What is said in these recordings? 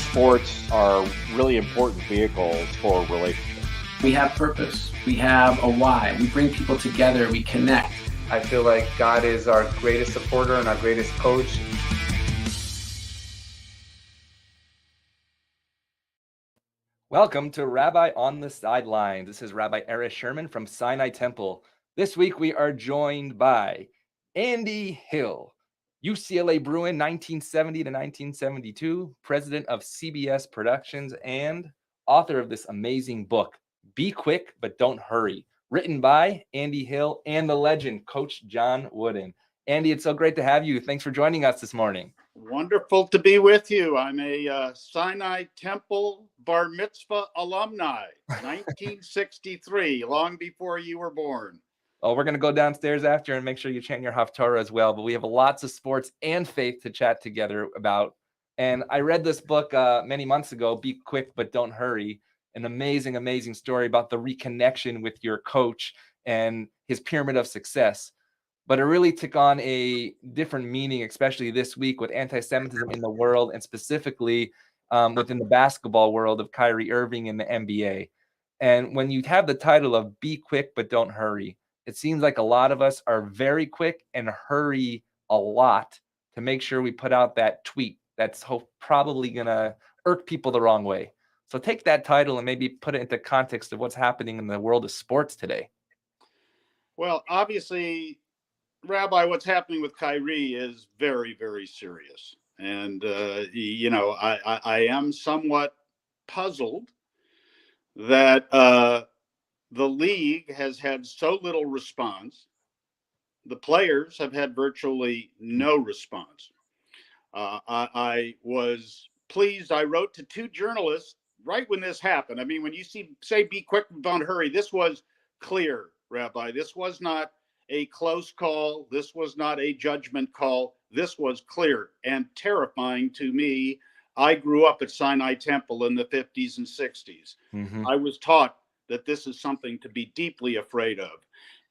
sports are really important vehicles for relationships. We have purpose. We have a why. We bring people together. We connect. I feel like God is our greatest supporter and our greatest coach. Welcome to Rabbi on the Sidelines. This is Rabbi Sherman from Sinai Temple. This week we are joined by Andy Hill, UCLA Bruin 1970 to 1972, president of CBS Productions, and author of this amazing book, Be Quick But Don't Hurry, written by Andy Hill and the legend, Coach John Wooden. Andy, it's so great to have you. Thanks for joining us this morning. Wonderful to be with you. I'm a Sinai Temple Bar Mitzvah alumni, 1963, long before you were born. Oh, we're going to go downstairs after and make sure you chant your Haftarah as well. But we have lots of sports and faith to chat together about. And I read this book many months ago, Be Quick But Don't Hurry, an amazing, amazing story about the reconnection with your coach and his pyramid of success. But it really took on a different meaning, especially this week with anti-Semitism in the world and specifically within the basketball world of Kyrie Irving and the NBA. And when you have the title of Be Quick But Don't Hurry, it seems like a lot of us are very quick and hurry a lot to make sure we put out that tweet that's probably going to irk people the wrong way. So take that title and maybe put it into context of what's happening in the world of sports today. Well, obviously, Rabbi, what's happening with Kyrie is very, very serious. And, I am somewhat puzzled that the league has had so little response. The players have had virtually no response. I was pleased. I wrote to two journalists right when this happened. I mean, when you say be quick, don't hurry, this was clear, Rabbi. This was not a close call. This was not a judgment call. This was clear and terrifying to me. I grew up at Sinai Temple in the 50s and 60s. Mm-hmm. I was taught that this is something to be deeply afraid of.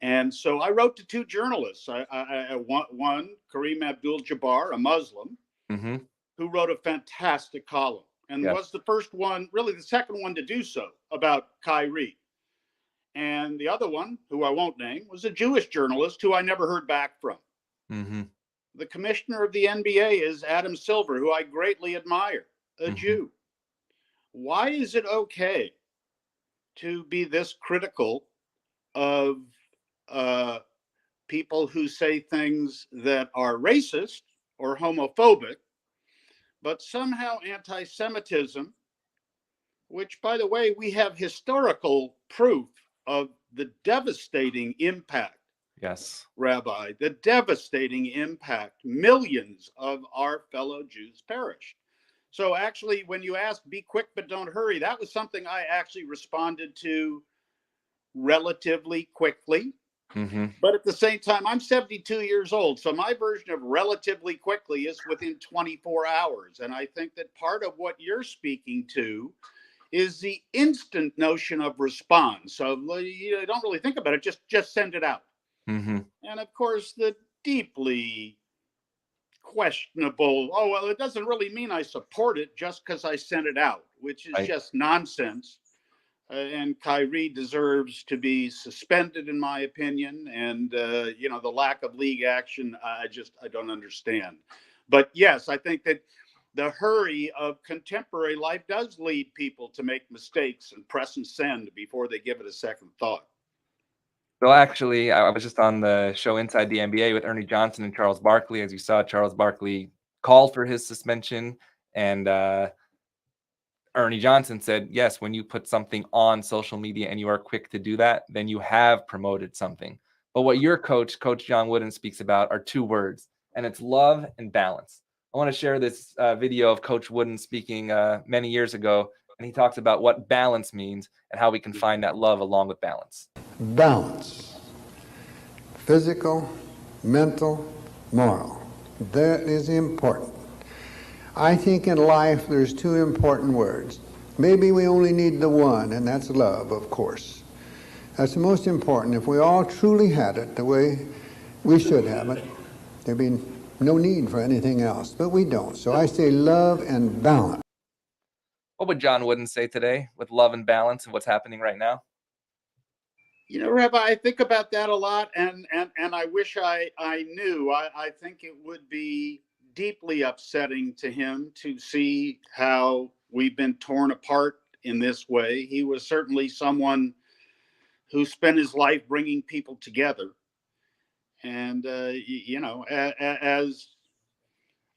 And so I wrote to two journalists. One, Kareem Abdul-Jabbar, a Muslim, mm-hmm. who wrote a fantastic column and was the first one, really the second one to do so about Kyrie. And the other one, who I won't name, was a Jewish journalist who I never heard back from. Mm-hmm. The commissioner of the NBA is Adam Silver, who I greatly admire, a Jew. Why is it okay to be this critical of people who say things that are racist or homophobic, but somehow anti-Semitism, which, by the way, we have historical proof of the devastating impact, Rabbi, the devastating impact, millions of our fellow Jews perished. So actually, when you asked, be quick, but don't hurry, that was something I actually responded to relatively quickly. Mm-hmm. But at the same time, I'm 72 years old. So my version of relatively quickly is within 24 hours. And I think that part of what you're speaking to is the instant notion of response. So you don't really think about it, just send it out. Mm-hmm. And of course, the deeply questionable, it doesn't really mean I support it just because I sent it out, which is just nonsense. And Kyrie deserves to be suspended, in my opinion. And, the lack of league action, I don't understand. But yes, I think that the hurry of contemporary life does lead people to make mistakes and press and send before they give it a second thought. So actually, I was just on the show Inside the NBA with Ernie Johnson and Charles Barkley. As you saw, Charles Barkley called for his suspension, and Ernie Johnson said, yes, when you put something on social media and you are quick to do that, then you have promoted something. But what your Coach John Wooden, speaks about are two words, and it's love and balance. I want to share this video of Coach Wooden speaking many years ago, and he talks about what balance means and how we can find that love along with balance. Balance. Physical, mental, moral. That is important. I think in life there's two important words. Maybe we only need the one, and that's love, of course. That's the most important. If we all truly had it the way we should have it, there'd be no need for anything else, but we don't. So I say love and balance. What would John Wooden say today with love and balance of what's happening right now? You know, Rabbi, I think about that a lot, and I wish I knew. I think it would be deeply upsetting to him to see how we've been torn apart in this way. He was certainly someone who spent his life bringing people together. And, you know, as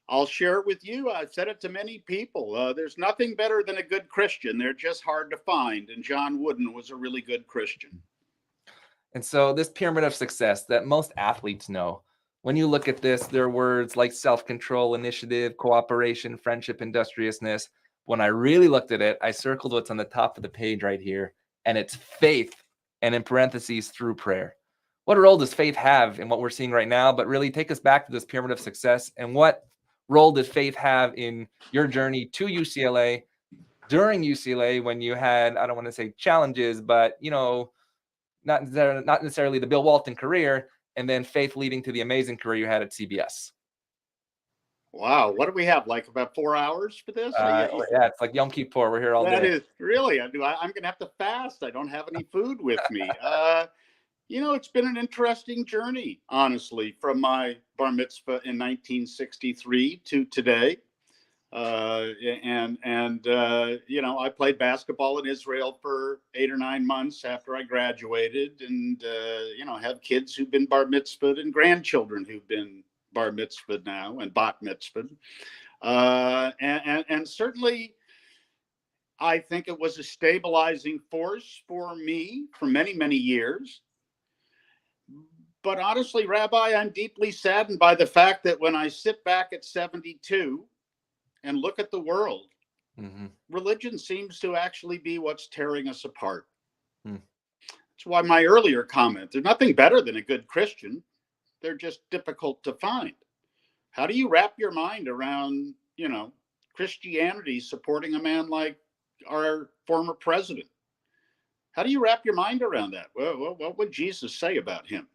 I'll share it with you, I've said it to many people. There's nothing better than a good Christian. They're just hard to find. And John Wooden was a really good Christian. And so this pyramid of success that most athletes know, when you look at this, there are words like self-control, initiative, cooperation, friendship, industriousness. When I really looked at it, I circled what's on the top of the page right here, and it's faith, and in parentheses, through prayer. What role does faith have in what we're seeing right now? But really take us back to this pyramid of success, and what role did faith have in your journey to UCLA, during UCLA, when you had, I don't want to say challenges, but, you know, not necessarily the Bill Walton career, and then faith leading to the amazing career you had at CBS. Wow, what do we have? Like about 4 hours for this? Yeah, it's like Yom Kippur. We're here all day. That is really. I'm going to have to fast. I don't have any food with me. You know, it's been an interesting journey, honestly, from my bar mitzvah in 1963 to today. You know, I played basketball in Israel for 8 or 9 months after I graduated, and you know, have kids who've been bar mitzvahed and grandchildren who've been bar mitzvahed now and bat mitzvahed. And certainly, I think it was a stabilizing force for me for many, many years. But honestly, Rabbi, I'm deeply saddened by the fact that when I sit back at 72 and look at the world, religion seems to actually be what's tearing us apart. That's why my earlier comment, there's nothing better than a good Christian. They're just difficult to find. How do you wrap your mind around, you know, Christianity supporting a man like our former president? How do you wrap your mind around that? Well, what would Jesus say about him?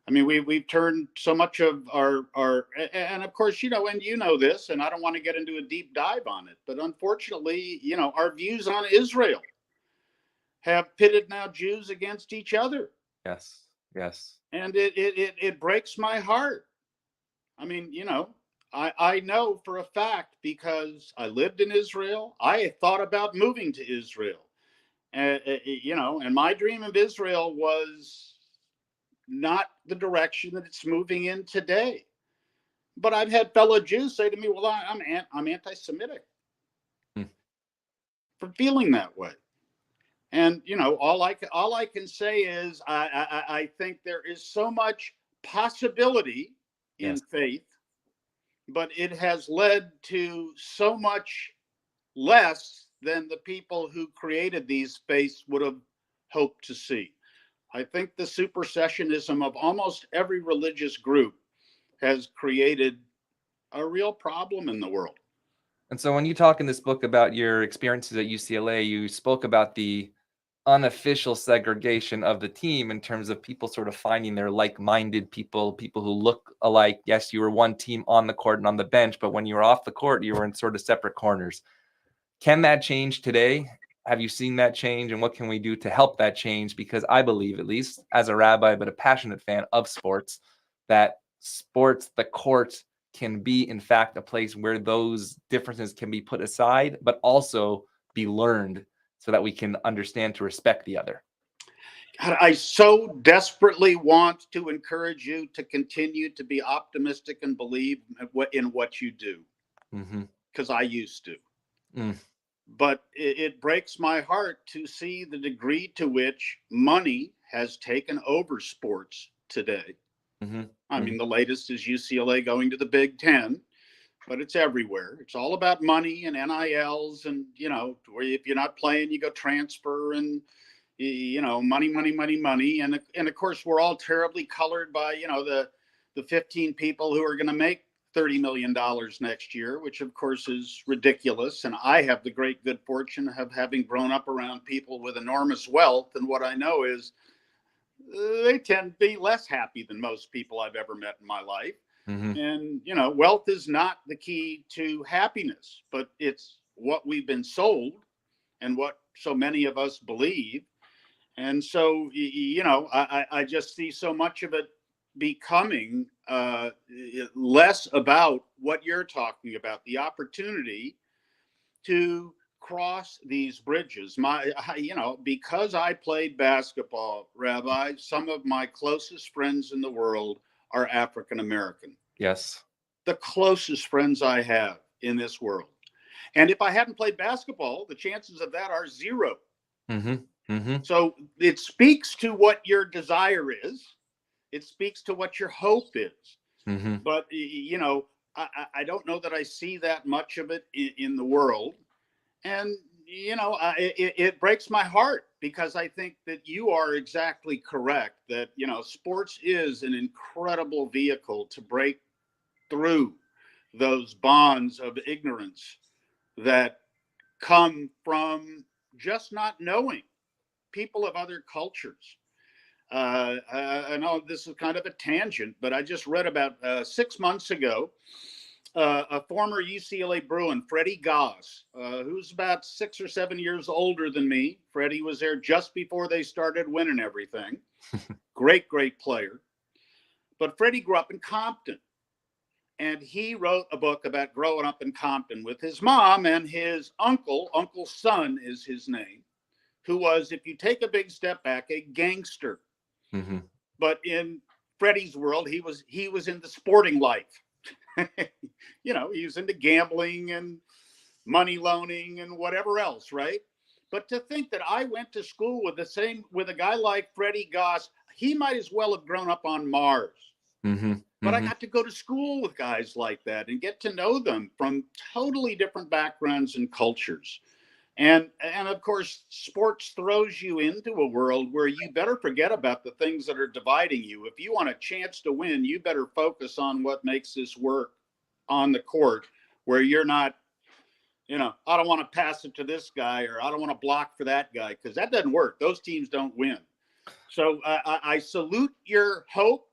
I mean, we've turned so much of our, and of course, you know, and you know this, and I don't want to get into a deep dive on it, but unfortunately, you know, our views on Israel have pitted now Jews against each other. Yes. And it breaks my heart. I mean, you know, I know for a fact, because I lived in Israel, I thought about moving to Israel. You know, and my dream of Israel was not the direction that it's moving in today. But I've had fellow Jews say to me, well, I'm anti-Semitic for feeling that way. And, you know, all I can say is I think there is so much possibility in faith, but it has led to so much less than the people who created these faiths would have hoped to see. I think the supersessionism of almost every religious group has created a real problem in the world. And so when you talk in this book about your experiences at UCLA, you spoke about the unofficial segregation of the team in terms of people sort of finding their like-minded people who look alike. Yes, you were one team on the court and on the bench, but when you were off the court, you were in sort of separate corners. Can that change today? Have you seen that change, and what can we do to help that change? Because I believe, at least as a rabbi, but a passionate fan of sports, that sports, the court, can be, in fact, a place where those differences can be put aside, but also be learned so that we can understand to respect the other. God, I so desperately want to encourage you to continue to be optimistic and believe in what you do, because I used to. But it breaks my heart to see the degree to which money has taken over sports today. I mean, the latest is UCLA going to the Big Ten, but it's everywhere. It's all about money and NILs, and, you know, where if you're not playing, you go transfer, and, you know, money. And of course, we're all terribly colored by, you know, the 15 people who are going to make $30 million next year, which of course is ridiculous. And I have the great good fortune of having grown up around people with enormous wealth. And what I know is they tend to be less happy than most people I've ever met in my life. And, you know, wealth is not the key to happiness, but it's what we've been sold and what so many of us believe. And so, I just see so much of it becoming less about what you're talking about, the opportunity to cross these bridges. Because I played basketball, Rabbi, some of my closest friends in the world are African American. Yes. The closest friends I have in this world. And if I hadn't played basketball, the chances of that are zero. Mm-hmm. Mm-hmm. So it speaks to what your desire is. It speaks to what your hope is. Mm-hmm. But, I don't know that I see that much of it in the world. And, it breaks my heart, because I think that you are exactly correct that, sports is an incredible vehicle to break through those bonds of ignorance that come from just not knowing people of other cultures. I know this is kind of a tangent, but I just read about 6 months ago, a former UCLA Bruin, Freddie Goss, who's about 6 or 7 years older than me. Freddie was there just before they started winning everything. Great, great player. But Freddie grew up in Compton. And he wrote a book about growing up in Compton with his mom and his uncle. Uncle Son is his name, who was, if you take a big step back, a gangster. Mm-hmm. But in Freddie's world, he was in the sporting life. He was into gambling and money loaning and whatever else, right? But to think that I went to school with a guy like Freddie Goss, he might as well have grown up on Mars. Mm-hmm. But I got to go to school with guys like that and get to know them from totally different backgrounds and cultures. And of course, sports throws you into a world where you better forget about the things that are dividing you. If you want a chance to win, you better focus on what makes this work on the court, where you're not, I don't want to pass it to this guy, or I don't want to block for that guy, because that doesn't work. Those teams don't win. So I salute your hope.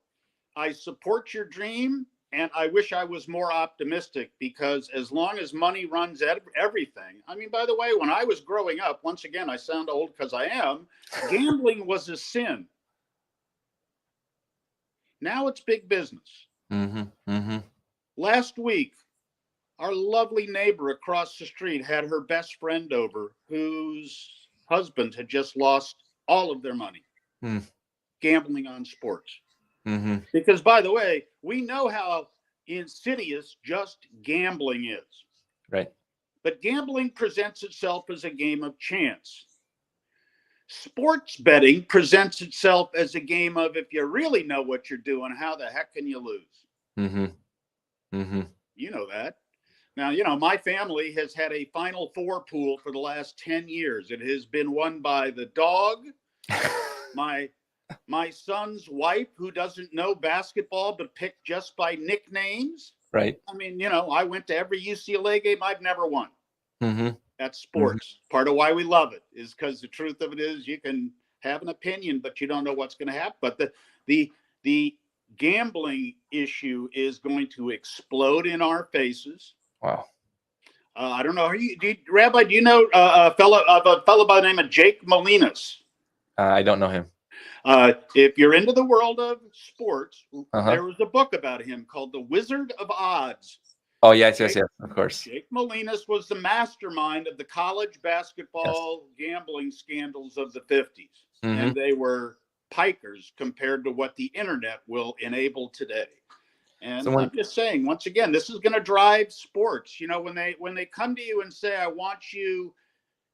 I support your dream, and I wish I was more optimistic, because as long as money runs everything, I mean, by the way, when I was growing up, once again, I sound old because I am, gambling was a sin. Now it's big business. Mm-hmm. Mm-hmm. Last week, our lovely neighbor across the street had her best friend over, whose husband had just lost all of their money gambling on sports. Mm-hmm. Because, by the way, we know how insidious just gambling is. Right. But gambling presents itself as a game of chance. Sports betting presents itself as a game of, if you really know what you're doing, how the heck can you lose? Mm-hmm. Mm-hmm. You know that. Now, my family has had a Final Four pool for the last 10 years. It has been won by the dog, my son's wife, who doesn't know basketball but picked just by nicknames. Right. I mean, I went to every UCLA game. I've never won. Mm-hmm. That's sports. Mm-hmm. Part of why we love it is because the truth of it is you can have an opinion, but you don't know what's going to happen. But the gambling issue is going to explode in our faces. Wow. I don't know. Rabbi, do you know a fellow by the name of Jake Molinas? I don't know him. If you're into the world of sports, there was a book about him called The Wizard of Odds. Oh, yes, of course. Jake Molinas was the mastermind of the college basketball gambling scandals of the 50s. Mm-hmm. And they were pikers compared to what the internet will enable today. And so I'm just saying, once again, this is going to drive sports. When they come to you and say, I want you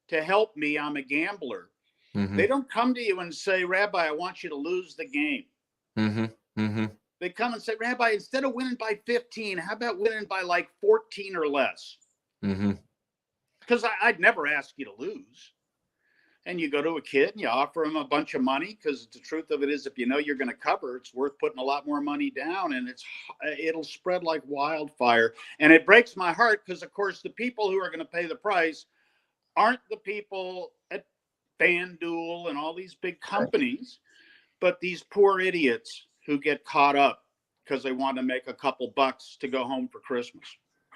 to help me, I'm a gambler. Mm-hmm. They don't come to you and say, Rabbi, I want you to lose the game. Mm-hmm. Mm-hmm. They come and say, Rabbi, instead of winning by 15, how about winning by like 14 or less? Mm-hmm. Because I'd never ask you to lose. And you go to a kid and you offer him a bunch of money, because the truth of it is, if you know you're going to cover, it's worth putting a lot more money down, and it'll spread like wildfire. And it breaks my heart because, of course, the people who are going to pay the price aren't the people at FanDuel and all these big companies, but these poor idiots who get caught up because they want to make a couple bucks to go home for Christmas.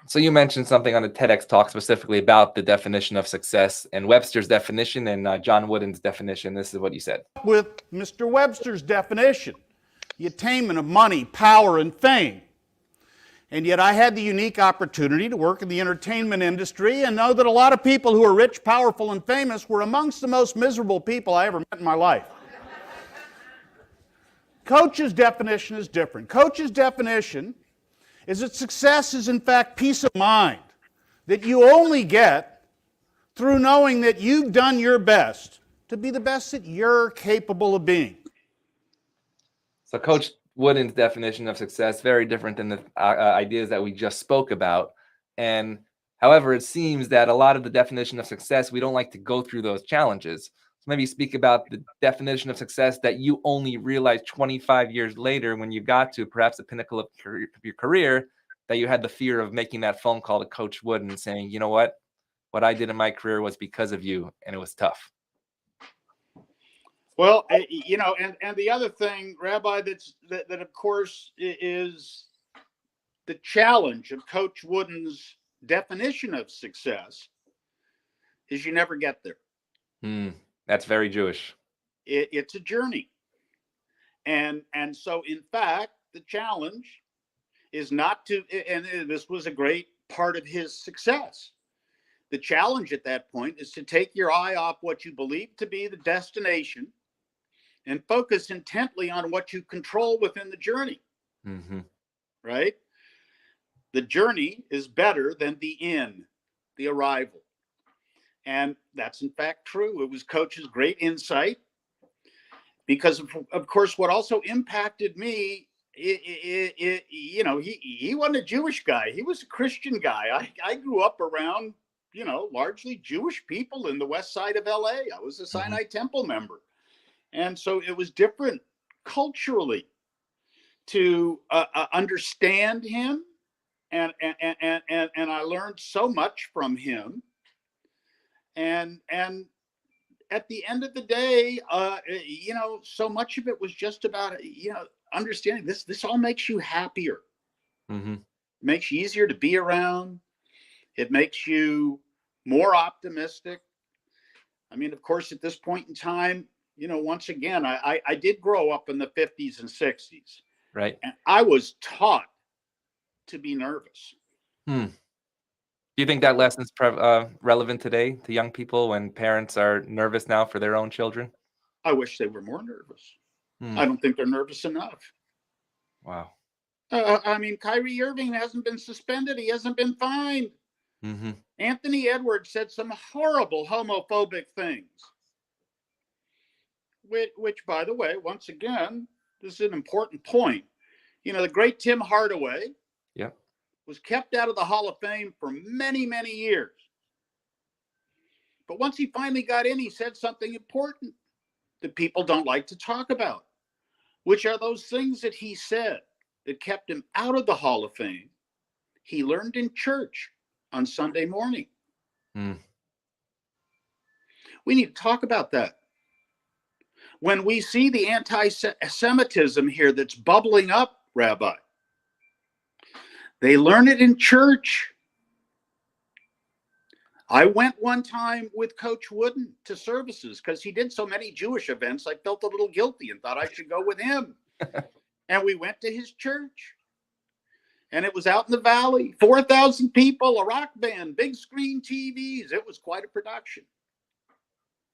So you mentioned something on the TEDx talk specifically about the definition of success and Webster's definition and John Wooden's definition. This is what you said. With Mr. Webster's definition, the attainment of money, power, and fame. And yet I had the unique opportunity to work in the entertainment industry and know that a lot of people who are rich, powerful, and famous were amongst the most miserable people I ever met in my life. Coach's definition is different. Coach's definition is that success is in fact peace of mind that you only get through knowing that you've done your best to be the best that you're capable of being. So Coach Wooden's definition of success, very different than the ideas that we just spoke about. And however, it seems that a lot of the definition of success, we don't like to go through those challenges. So maybe speak about the definition of success that you only realized 25 years later when you got to perhaps the pinnacle of your career, that you had the fear of making that phone call to Coach Wooden and saying, you know what I did in my career was because of you, and it was tough. Well, and the other thing, Rabbi, that of course is the challenge of Coach Wooden's definition of success is you never get there. That's very Jewish. It's a journey. And so, in fact, the challenge is not to, and this was a great part of his success. The challenge at that point is to take your eye off what you believe to be the destination and focus intently on what you control within the journey. Mm-hmm. Right? The journey is better than the end, the arrival. And that's in fact true. It was Coach's great insight because of course, what also impacted me, he wasn't a Jewish guy. He was a Christian guy. I grew up around, largely Jewish people in the west side of LA. I was a Sinai Temple member. And so it was different culturally to understand him. And I learned so much from him. And at the end of the day, so much of it was just about, understanding this all makes you happier. Mm-hmm. It makes you easier to be around. It makes you more optimistic. I mean, of course, at this point in time, once again, I did grow up in the 50s and 60s. Right. And I was taught to be nervous. Do you think that lesson's relevant today to young people when parents are nervous now for their own children? I wish they were more nervous. I don't think they're nervous enough. Wow. Kyrie Irving hasn't been suspended. He hasn't been fined. Mm-hmm. Anthony Edwards said some horrible homophobic things. Which, by the way, once again, this is an important point. The great Tim Hardaway was kept out of the Hall of Fame for many, many years. But once he finally got in, he said something important that people don't like to talk about, which are those things that he said that kept him out of the Hall of Fame. He learned in church on Sunday morning. We need to talk about that. When we see the anti-Semitism here that's bubbling up, Rabbi, they learn it in church. I went one time with Coach Wooden to services because he did so many Jewish events. I felt a little guilty and thought I should go with him. And we went to his church. And it was out in the valley, 4,000 people, a rock band, big screen TVs. It was quite a production.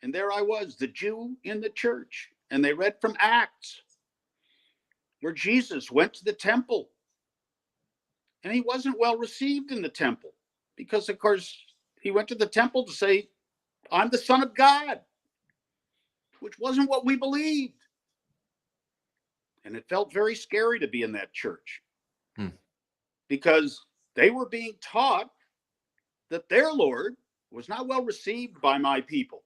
And there I was, the Jew in the church. And they read from Acts, where Jesus went to the temple. And he wasn't well received in the temple because, of course, he went to the temple to say, I'm the Son of God, which wasn't what we believed. And it felt very scary to be in that church because they were being taught that their Lord was not well received by my people.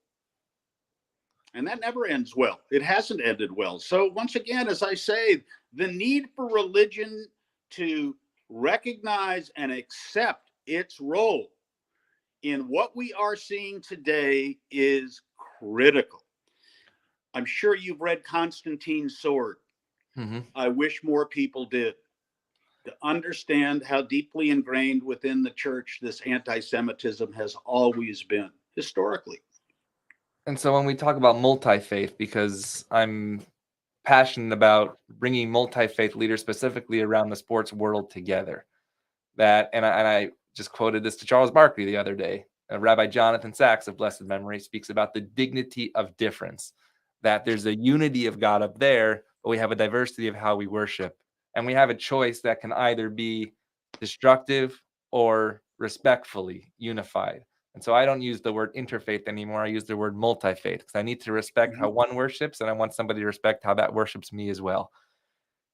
And that never ends well. It hasn't ended well. So once again, as I say, the need for religion to recognize and accept its role in what we are seeing today is critical. I'm sure you've read Constantine's Sword. I wish more people did. to understand how deeply ingrained within the church this anti-Semitism has always been historically. And so when we talk about multi-faith, because I'm passionate about bringing multi-faith leaders specifically around the sports world together, and I just quoted this to Charles Barkley the other day. Rabbi Jonathan Sachs of blessed memory speaks about the dignity of difference, that there's a unity of God up there, but we have a diversity of how we worship. And we have a choice that can either be destructive or respectfully unified. And so I don't use the word interfaith anymore. I use the word multi-faith because I need to respect how one worships, and I want somebody to respect how that worships me as well.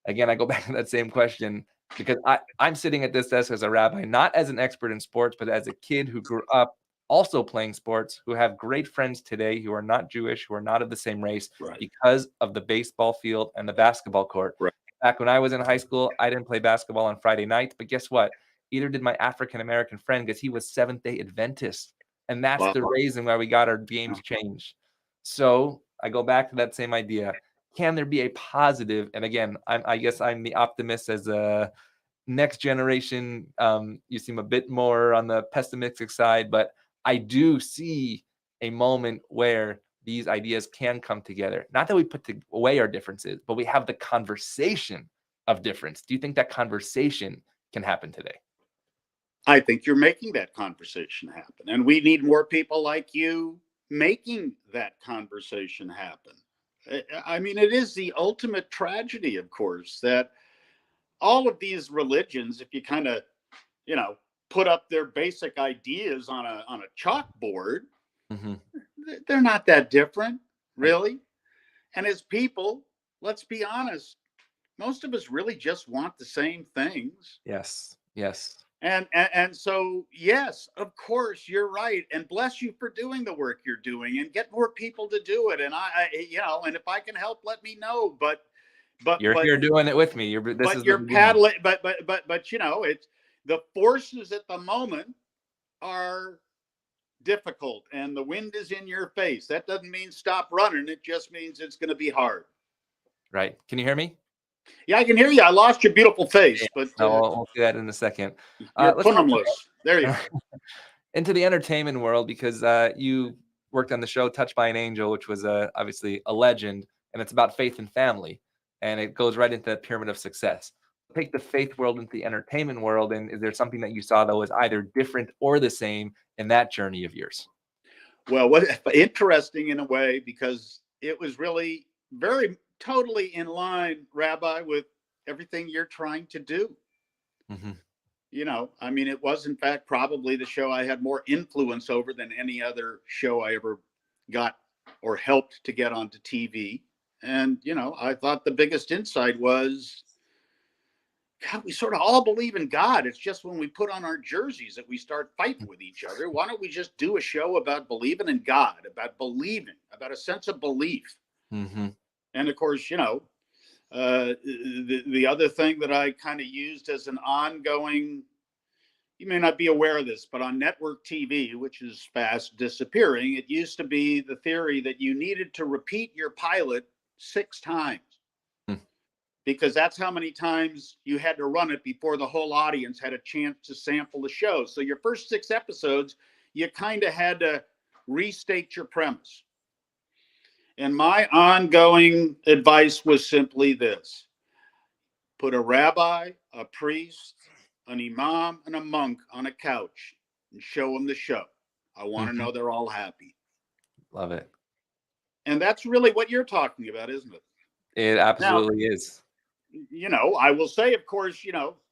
Again, I go back to that same question because I'm sitting at this desk as a rabbi, not as an expert in sports, but as a kid who grew up also playing sports, who have great friends today who are not Jewish, who are not of the same race, because of the baseball field and the basketball court. Back when I was in high school, I didn't play basketball on Friday nights, but guess what? Either did my African-American friend, because he was Seventh-day Adventist. And that's the reason why we got our games changed. So I go back to that same idea. Can there be a positive? And again, I guess I'm the optimist as a next generation. You seem a bit more on the pessimistic side, but I do see a moment where these ideas can come together. Not that we put away our differences, but we have the conversation of difference. Do you think that conversation can happen today? I think you're making that conversation happen. And we need more people like you making that conversation happen. I mean, it is the ultimate tragedy, of course, that all of these religions, if you kind of, put up their basic ideas on a chalkboard, they're not that different, really. And as people, let's be honest, most of us really just want the same things. Yes. And so, yes, of course, you're right. And bless you for doing the work you're doing, and get more people to do it. And and if I can help, let me know. But you're here doing it with me. You're paddling. But it's the forces at the moment are difficult, and the wind is in your face. That doesn't mean stop running. It just means it's going to be hard. Right. Can you hear me? Yeah, I can hear you. I lost your beautiful face, but I'll do that in a second. You're punumless. There you go. Into the entertainment world, because you worked on the show Touched by an Angel, which was obviously a legend, and it's about faith and family, and it goes right into the pyramid of success. Take the faith world into the entertainment world, and is there something that you saw that was either different or the same in that journey of yours? Well, what interesting in a way, because it was really very totally in line, Rabbi, with everything you're trying to do. I mean, it was in fact probably the show I had more influence over than any other show I ever got or helped to get onto TV. And, I thought the biggest insight was, God, we sort of all believe in God. It's just when we put on our jerseys that we start fighting with each other. Why don't we just do a show about believing in God, about believing, about a sense of belief? And of course, the other thing that I kind of used as an ongoing, you may not be aware of this, but on network TV, which is fast disappearing, it used to be the theory that you needed to repeat your pilot 6 times. Because that's how many times you had to run it before the whole audience had a chance to sample the show. So your first 6 episodes, you kind of had to restate your premise. And my ongoing advice was simply this: put a rabbi, a priest, an imam, and a monk on a couch and show them the show. I want to know they're all happy. Love it. And that's really what you're talking about, isn't it? It absolutely is. I will say, of course,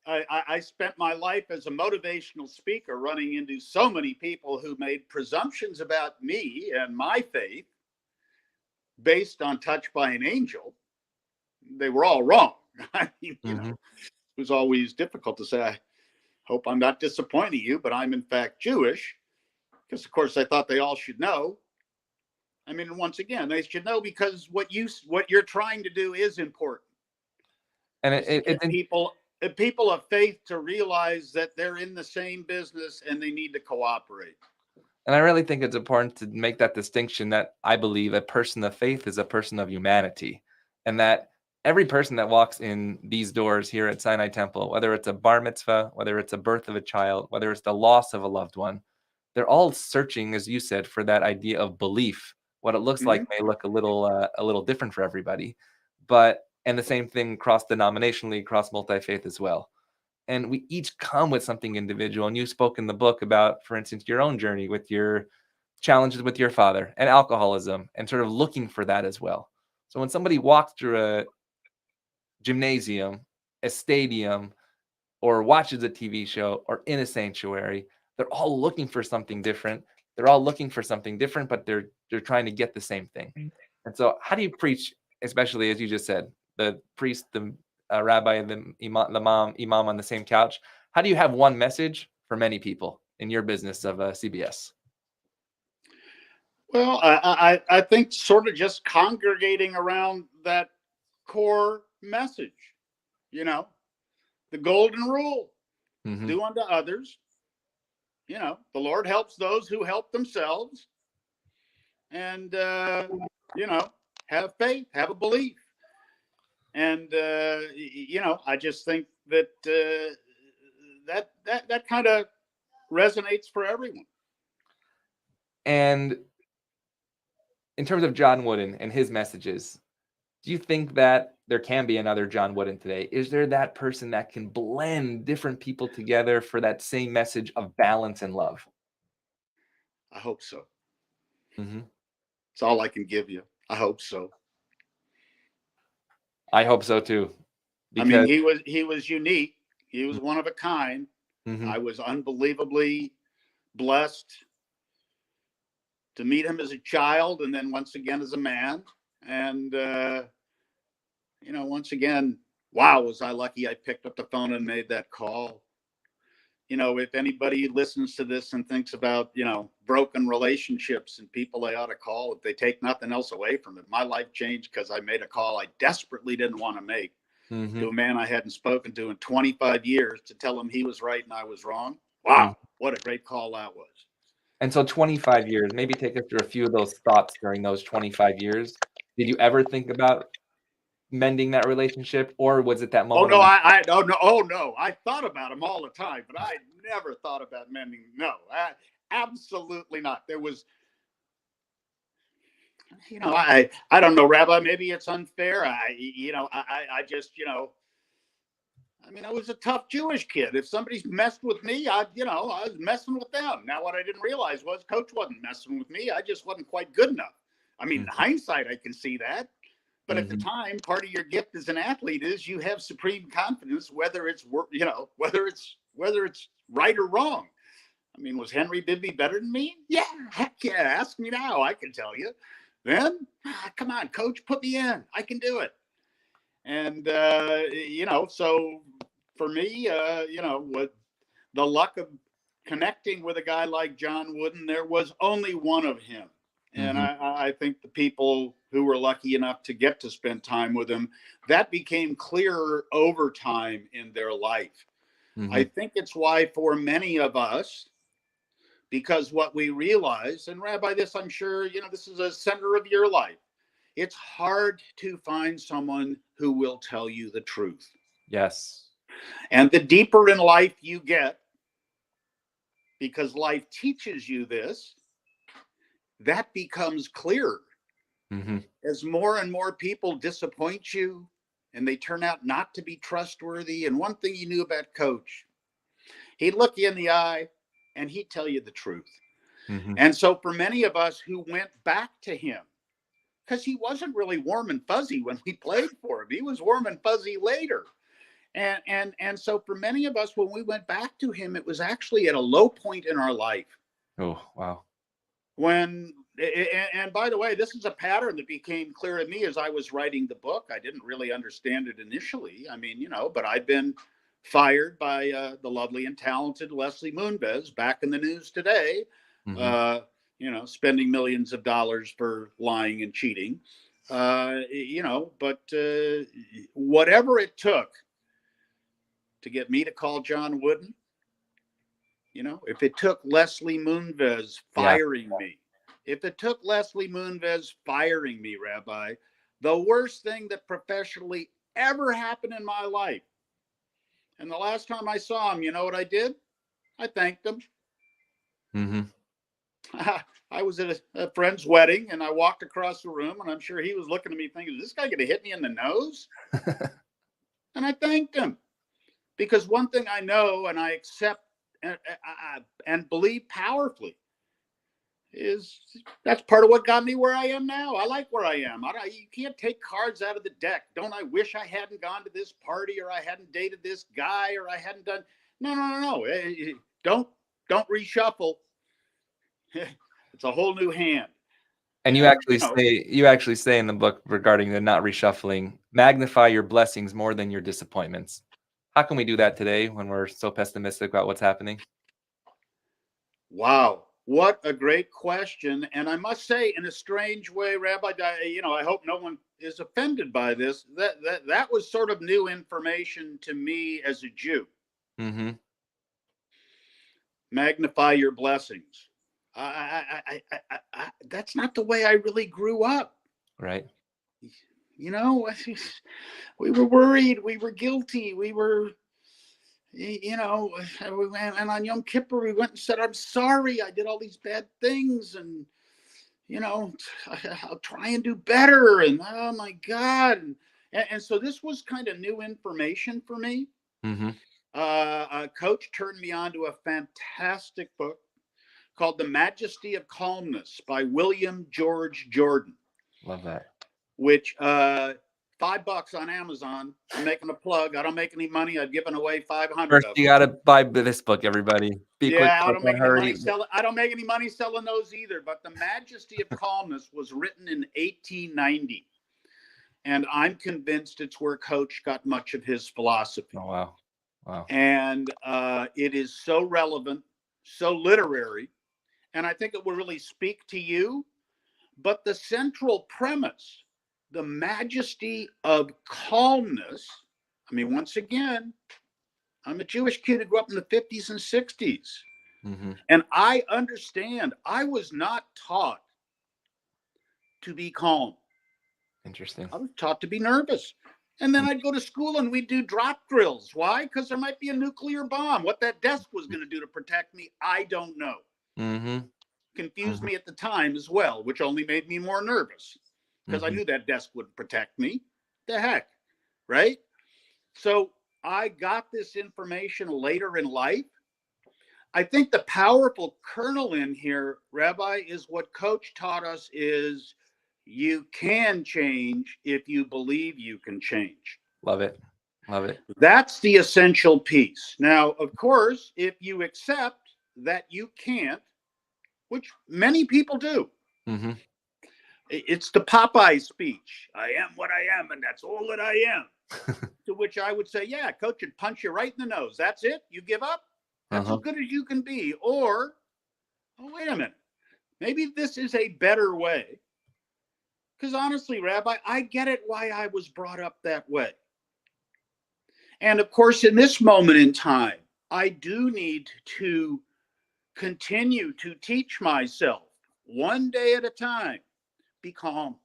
I spent my life as a motivational speaker running into so many people who made presumptions about me and my faith based on Touched by an Angel. They were all wrong. I mean, it was always difficult to say, I hope I'm not disappointing you, but I'm in fact Jewish. Because, of course, I thought they all should know. I mean, once again, they should know because what you're trying to do is important. And it people of faith to realize that they're in the same business and they need to cooperate. And I really think it's important to make that distinction that I believe a person of faith is a person of humanity, and that every person that walks in these doors here at Sinai Temple, whether it's a bar mitzvah, whether it's a birth of a child, whether it's the loss of a loved one, they're all searching, as you said, for that idea of belief. What it looks like may look a little different for everybody, and the same thing cross-denominationally, cross-multi-faith as well. And we each come with something individual. And you spoke in the book about, for instance, your own journey with your challenges with your father and alcoholism, and sort of looking for that as well. So when somebody walks through a gymnasium, a stadium, or watches a TV show, or in a sanctuary, they're all looking for something different. They're all looking for something different, but they're trying to get the same thing. And so how do you preach, especially as you just said, the priest, the rabbi, the imam on the same couch? How do you have one message for many people in your business of CBS? Well, I think sort of just congregating around that core message, the golden rule, do unto others. The Lord helps those who help themselves, and, have faith, have a belief. And, I just think that that kind of resonates for everyone. And in terms of John Wooden and his messages, do you think that there can be another John Wooden today? Is there that person that can blend different people together for that same message of balance and love? I hope so. Mm-hmm. It's all I can give you. I hope so. I hope so too. I mean, he was unique. He was one of a kind. Mm-hmm. I was unbelievably blessed to meet him as a child, and then once again as a man. And, once again, wow, was I lucky I picked up the phone and made that call. If anybody listens to this and thinks about, broken relationships and people they ought to call, if they take nothing else away from it, my life changed because I made a call I desperately didn't want to make to a man I hadn't spoken to in 25 years to tell him he was right and I was wrong. Wow, what a great call that was. And so 25 years, maybe take us through a few of those thoughts during those 25 years. Did you ever think about mending that relationship, or was it that moment? No, I thought about him all the time, but I never thought about mending. No, absolutely not. There was, I don't know, Rabbi, maybe it's unfair. I just, I was a tough Jewish kid. If somebody's messed with me, I was messing with them. Now, what I didn't realize was Coach wasn't messing with me. I just wasn't quite good enough. In hindsight, I can see that. But at the time, part of your gift as an athlete is you have supreme confidence, whether it's right or wrong. Was Henry Bibby better than me? Yeah, heck yeah. Ask me now. I can tell you. Then, come on, Coach, put me in. I can do it. And, so for me, with the luck of connecting with a guy like John Wooden, there was only one of him. And I think the people who were lucky enough to get to spend time with him, that became clearer over time in their life. I think it's why for many of us, because what we realize, and Rabbi, this, I'm sure, this is a center of your life. It's hard to find someone who will tell you the truth. Yes. And the deeper in life you get, because life teaches you this, that becomes clearer. As more and more people disappoint you and they turn out not to be trustworthy. And one thing you knew about Coach, he'd look you in the eye and he'd tell you the truth. And so for many of us who went back to him, because he wasn't really warm and fuzzy when we played for him, he was warm and fuzzy later. And so for many of us, when we went back to him, it was actually at a low point in our life. Oh, wow. And by the way, this is a pattern that became clear to me as I was writing the book. I didn't really understand it initially. But I've been fired by the lovely and talented Leslie Moonves, back in the news today, spending millions of dollars for lying and cheating, but whatever it took to get me to call John Wooden, if it took Leslie Moonves firing me, if it took Leslie Moonves firing me, Rabbi, the worst thing that professionally ever happened in my life. And the last time I saw him, you know what I did? I thanked him. I was at a friend's wedding, and I walked across the room, and I'm sure he was looking at me thinking, is this guy going to hit me in the nose? And I thanked him. Because one thing I know and I accept and believe powerfully is that's part of what got me where I am now. I like where I am. You can't take cards out of the deck. Don't I wish I hadn't gone to this party, or I hadn't dated this guy, or I hadn't done. No. Don't reshuffle. It's a whole new hand. And you actually say in the book regarding the not reshuffling, magnify your blessings more than your disappointments. How can we do that today when we're so pessimistic about what's happening? Wow, what a great question. And I must say, in a strange way, Rabbi, I hope no one is offended by this. That was sort of new information to me as a Jew. Magnify your blessings. That's not the way I really grew up. Right. We were worried. We were guilty. We were, and on Yom Kippur, we went and said, I'm sorry. I did all these bad things. And, I'll try and do better. And, oh, my God. And so this was kind of new information for me. A coach turned me on to a fantastic book called The Majesty of Calmness by William George Jordan. Love that. Which $5 on Amazon. I'm making a plug. I don't make any money. I've given away 500. First, you got to buy this book, everybody. I don't make any money selling those either. But The Majesty of Calmness was written in 1890, and I'm convinced it's where Coach got much of his philosophy. Oh wow! And it is so relevant, so literary, and I think it will really speak to you. But the central premise, the majesty of calmness. I mean, once again, I'm a Jewish kid who grew up in the 50s and 60s. And I understand I was not taught to be calm. Interesting. I was taught to be nervous. And then I'd go to school and we'd do drop drills. Why? Because there might be a nuclear bomb. What that desk was going to do to protect me, I don't know. Confused me at the time as well, which only made me more nervous because I knew that desk would protect me. The heck, right? So I got this information later in life. I think the powerful kernel in here, Rabbi, is what Coach taught us is you can change if you believe you can change. Love it. Love it. That's the essential piece. Now, of course, if you accept that you can't, which many people do. It's the Popeye speech. I am what I am, and that's all that I am. To which I would say, yeah, Coach would punch you right in the nose. That's it? You give up? That's as good as you can be. Or, oh, wait a minute. Maybe this is a better way. Because honestly, Rabbi, I get it why I was brought up that way. And of course, in this moment in time, I do need to continue to teach myself one day at a time. Be calm.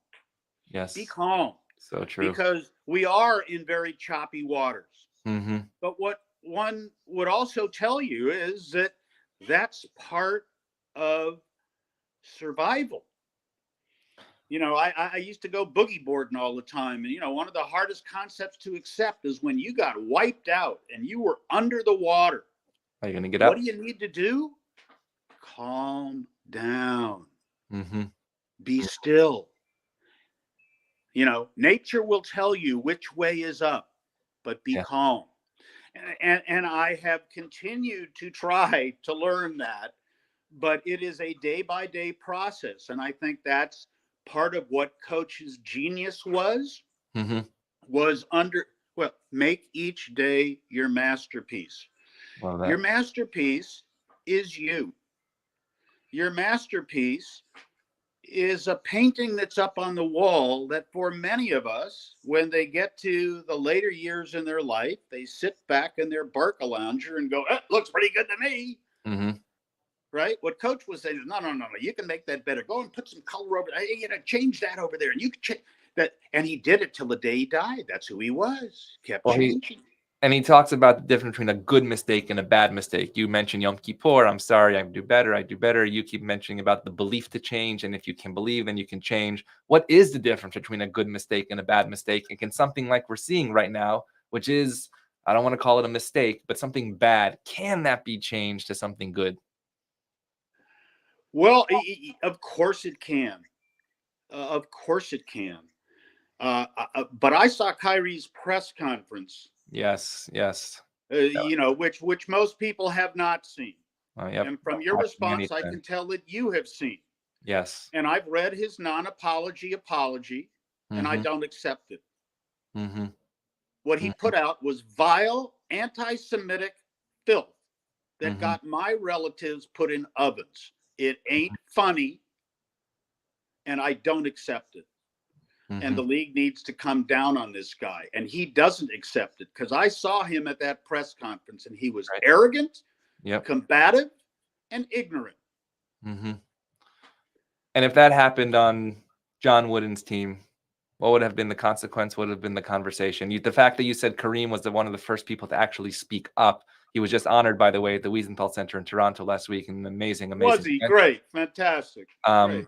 Yes. Be calm. So true. Because we are in very choppy waters. But what one would also tell you is that that's part of survival. I used to go boogie boarding all the time. And, one of the hardest concepts to accept is when you got wiped out and you were under the water. Are you going to get up? What do you need to do? Calm down. Be still. Nature will tell you which way is up, but be calm. And I have continued to try to learn that, but it is a day-by-day process. And I think that's part of what Coach's genius was make each day your masterpiece. Your masterpiece is you. Your masterpiece is a painting that's up on the wall that for many of us, when they get to the later years in their life, they sit back in their Barcalounger and go, looks pretty good to me. Right? What Coach was saying is, no, you can make that better. Go and put some color over there. Change that over there. And you can change. And he did it till the day he died. That's who he was. Kept Well, changing. And he talks about the difference between a good mistake and a bad mistake. You mentioned Yom Kippur. I'm sorry, I do better. I do better. You keep mentioning about the belief to change. And if you can believe, then you can change. What is the difference between a good mistake and a bad mistake? And can something like we're seeing right now, which is, I don't want to call it a mistake, but something bad, can that be changed to something good? Well, of course it can. Of course it can. But I saw Kyrie's press conference. Yes. Which most people have not seen. Yep. And from your response, I can tell that you have seen. Yes. And I've read his non-apology apology, and I don't accept it. What he put out was vile, anti-Semitic filth that got my relatives put in ovens. It ain't funny, and I don't accept it. And the league needs to come down on this guy. And he doesn't accept it, because I saw him at that press conference, and he was arrogant, combative, and ignorant. And if that happened on John Wooden's team, what would have been the consequence? What would have been the conversation? The fact that you said Kareem was one of the first people to actually speak up. He was just honored, by the way, at the Wiesenthal Center in Toronto last week. An amazing. Was he? event. Great. Fantastic. Great.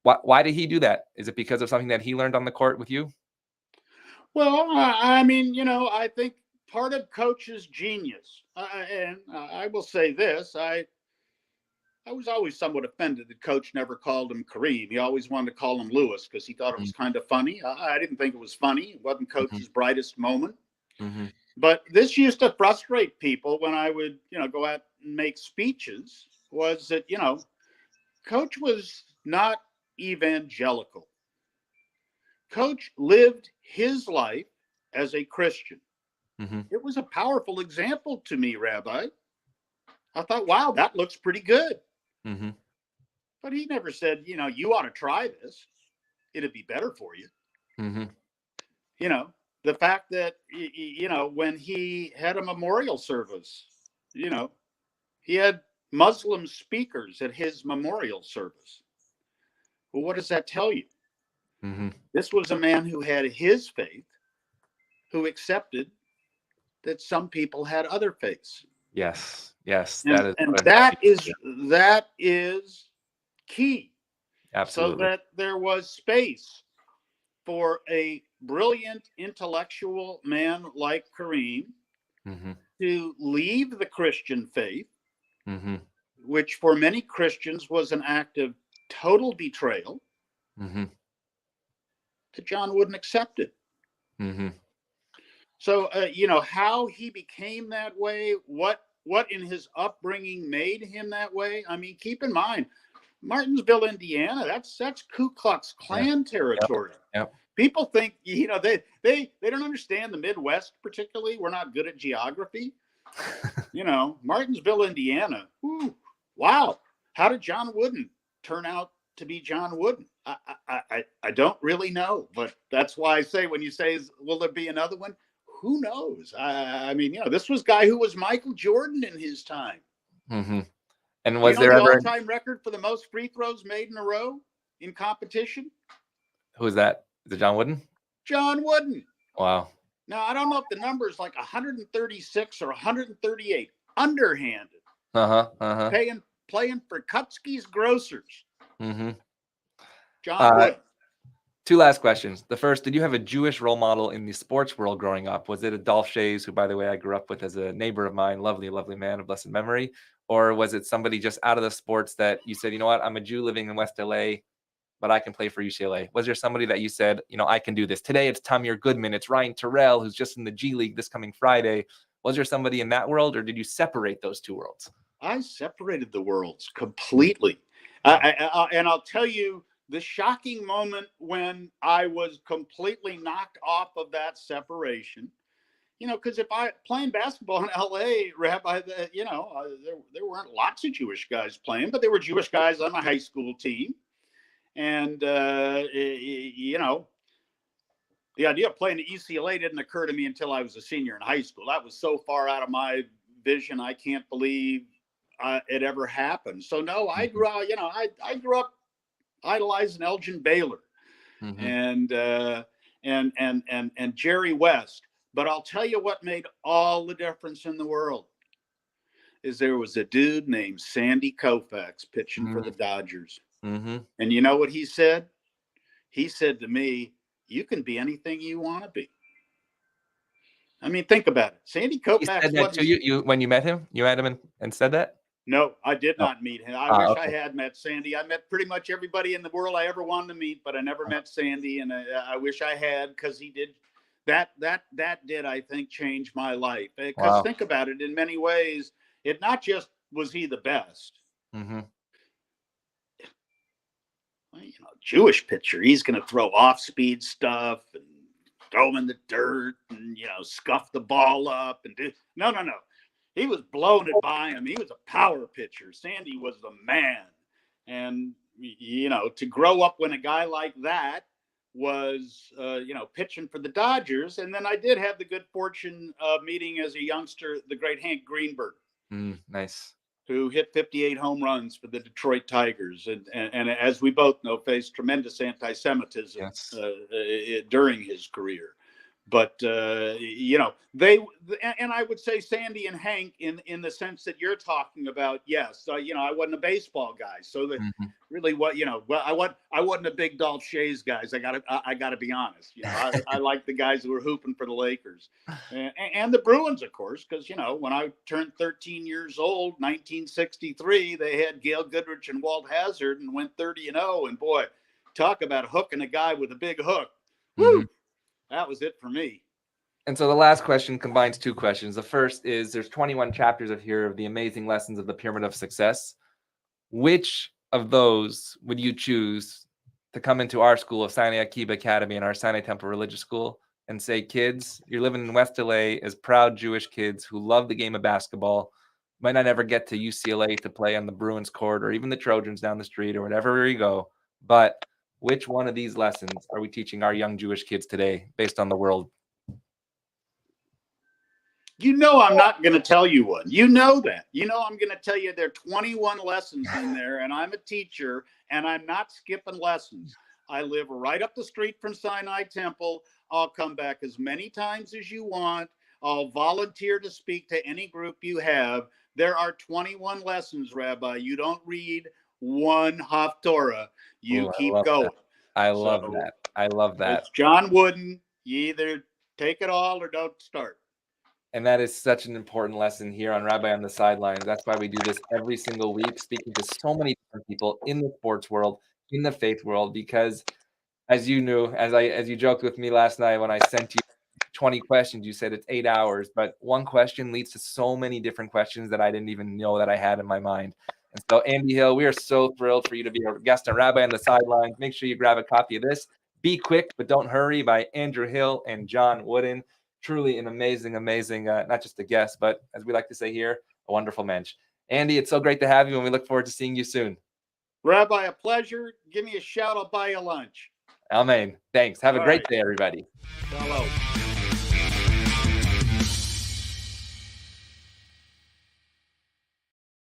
Why did he do that? Is it because of something that he learned on the court with you? Well, I mean, I think part of Coach's genius, and I will say this, I was always somewhat offended that Coach never called him Kareem. He always wanted to call him Lewis because he thought it was kind of funny. I didn't think it was funny. It wasn't Coach's brightest moment. But this used to frustrate people when I would, go out and make speeches, was that, Coach was not evangelical. Coach lived his life as a Christian. It was a powerful example to me, Rabbi. I thought, wow, that looks pretty good. But he never said, you ought to try this. It'd be better for you. The fact that, when he had a memorial service, he had Muslim speakers at his memorial service. Well, what does that tell you? This was a man who had his faith, who accepted that some people had other faiths. Yes. That is key. Absolutely. So that there was space for a brilliant intellectual man like Kareem to leave the Christian faith, which for many Christians was an act of total betrayal, that John wouldn't accept it. So, how he became that way, what in his upbringing made him that way. I mean, keep in mind, Martinsville, Indiana, that's Ku Klux Klan territory. People think, they don't understand the Midwest particularly. We're not good at geography. Martinsville, Indiana. Ooh, wow. How did John Wooden turn out to be John Wooden? I don't really know, but that's why I say, when you say, will there be another one? Who knows? I mean, this was a guy who was Michael Jordan in his time. And was there the ever all-time record for the most free throws made in a row in competition? Who is that? Is it John Wooden? John Wooden. Wow. Now, I don't know if the number is like 136 or 138 underhanded. Playing for Kutsky's Grocers. John Wooden. Two last questions. The first, did you have a Jewish role model in the sports world growing up? Was it Adolph Shays, who, by the way, I grew up with as a neighbor of mine, lovely, lovely man of blessed memory? Or was it somebody just out of the sports that you said, you know what, I'm a Jew living in West LA, but I can play for UCLA? Was there somebody that you said, I can do this? Today it's Tamir Goodman, it's Ryan Terrell, who's just in the G League this coming Friday. Was there somebody in that world, or did you separate those two worlds? I separated the worlds completely. And I'll tell you the shocking moment when I was completely knocked off of that separation. Because if I playing basketball in LA, Rabbi, there weren't lots of Jewish guys playing, but there were Jewish guys on my high school team. And, the idea of playing at UCLA didn't occur to me until I was a senior in high school. That was so far out of my vision. I can't believe it ever happened. So no, I grew up idolizing Elgin Baylor. and Jerry West. But I'll tell you what made all the difference in the world is there was a dude named Sandy Koufax pitching for the Dodgers. And you know what he said? He said to me, "You can be anything you want to be." I mean, think about it. Sandy Koufax. He said that to you when you met him? You met him and said that? No, I did not meet him. I wish okay. I had met Sandy. I met pretty much everybody in the world I ever wanted to meet, but I never met Sandy, and I wish I had, because he did that did, I think, change my life. Because think about it, in many ways, it not just was he the best. Well, you know, Jewish pitcher, he's going to throw off-speed stuff and throw him in the dirt and, you know, scuff the ball up and do. No. He was blowing it by him. He was a power pitcher. Sandy was the man. And, you know, to grow up when a guy like that was, you know, pitching for the Dodgers. And then I did have the good fortune of meeting as a youngster the great Hank Greenberg. Nice. Who hit 58 home runs for the Detroit Tigers. And as we both know, faced tremendous anti-Semitism during his career. But, you know, and I would say Sandy and Hank in the sense that you're talking about, yes. You know, I wasn't a baseball guy. So that really what, you know, well, I wasn't a big Dolph Shays guys. I gotta be honest. You know, I like the guys who were hooping for the Lakers and the Bruins, of course, because, you know, when I turned 13 years old, 1963, they had Gail Goodrich and Walt Hazzard and went 30-0. And boy, talk about hooking a guy with a big hook. Woo! That was it for me. And so the last question combines two questions. The first is, there's 21 chapters of the amazing lessons of the Pyramid of Success. Which of those would you choose to come into our school of Sinai Akiba Academy and our Sinai Temple Religious School and say, kids, you're living in West LA as proud Jewish kids who love the game of basketball, might not ever get to UCLA to play on the Bruins court or even the Trojans down the street or whatever you go, but which one of these lessons are we teaching our young Jewish kids today based on the world? You know, I'm not going to tell you one. You know that. You know, I'm going to tell you there are 21 lessons in there, and I'm a teacher, and I'm not skipping lessons. I live right up the street from Sinai Temple. I'll come back as many times as you want. I'll volunteer to speak to any group you have. There are 21 lessons, Rabbi. You don't read one Haftorah. You keep going. I love that. I love that. It's John Wooden. You either take it all or don't start. And that is such an important lesson here on Rabbi on the Sidelines. That's why we do this every single week, speaking to so many different people in the sports world, in the faith world, because as you knew, as you joked with me last night when I sent you 20 questions, you said it's 8 hours, but one question leads to so many different questions that I didn't even know that I had in my mind. And so, Andy Hill, we are so thrilled for you to be a guest on Rabbi on the Sidelines. Make sure you grab a copy of this. Be Quick, But Don't Hurry by Andrew Hill and John Wooden. Truly an amazing, not just a guest, but as we like to say here, a wonderful mensch. Andy, it's so great to have you, and we look forward to seeing you soon. Rabbi, a pleasure. Give me a shout. I'll buy you lunch. Amen. Thanks. Have a great day, everybody. Hello.